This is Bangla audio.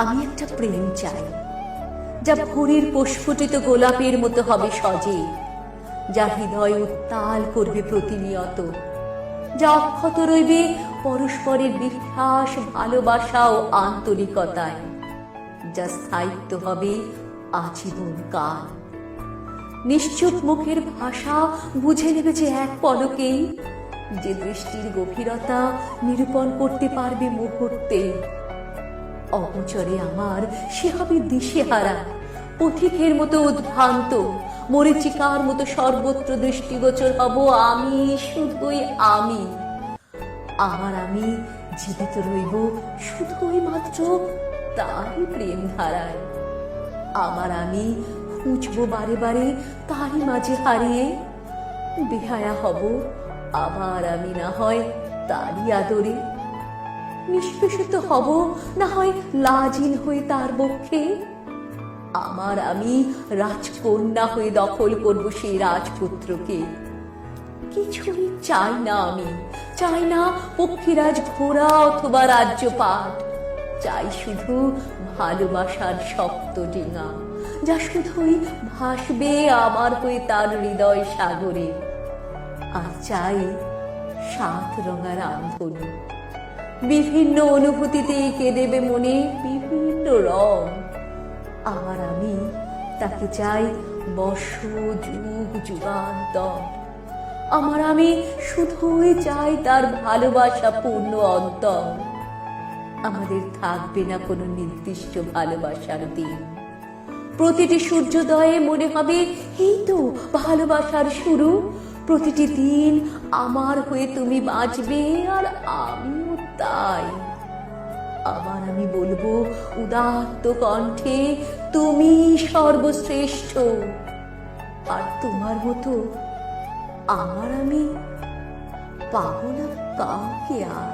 আমি একটা প্রেম চাই, যা ভোরের প্রস্ফুটিত গোলাপের মতো হবে সজীব, যা হৃদয় উত্তাল করবে প্রতিনিয়ত, যা অক্ষত রইবে পরস্পরের বিশ্বাস, ভালোবাসা ও আন্তরিকতায়, যা স্থায়িত্ব হবে আজীবন কাল। নিশ্চুপ মুখের ভাষা বুঝে নেবে যে এক পলকেই, যে দৃষ্টির গভীরতা নিরূপণ করতে পারবে মুহূর্তে। অগোচরে আমার সে হবে দিশেহারা, পথিকের মতো উদ্ভ্রান্ত, মরীচিকার মতো সর্বত্র দৃষ্টিগোচর হব আমি, শুধুই আমি। আমার আমি জীবিত রইব শুধুই মাত্র তারই প্রেম ধারায়। আমার আমি খুঁজবো বারে বারে তারই মাঝে হারিয়ে, বেহায়া হব আবার আমি না হয় তারই আদরে, নিষ্পেষিত হব না হয় লাজিল হয়ে তার বক্ষে। আমার আমি রাজকন্যা হয়ে দখল করব সেই রাজপুত্রকে। কিছুই চাই না আমি, চাই না পক্ষীরাজ ঘোড়া অথবা রাজ্যপাট, চাই শুধু ভালোবাসার শক্ত ডিঙা, যা শুধুই ভাসবে আমার হয়ে তার হৃদয় সাগরে। আর চাই 7 রঙা রামধনু, বিভিন্ন অনুভূতিতে এঁকে দেবে মনে বিভিন্ন রং। আমার আমি তাকে চাই বর্ষ যুগ যুগান্তর। আমার আমি শুধুই চাই তার ভালোবাসা পূর্ণ অন্তর। আমাদের থাকবে না কোনো নির্দিষ্ট ভালোবাসার দিন, প্রতিটি সূর্যোদয়ে মনে হবে এই তো ভালোবাসার শুরু। প্রতিটি দিন আমার হয়ে তুমি বাঁচবে আর আমিও তাই। আবার আমি বলবো উদাত্ত কণ্ঠে, তুমি সর্বশ্রেষ্ঠ। আর তোমার মতো আমার আমি পাবো না কাউকে আর।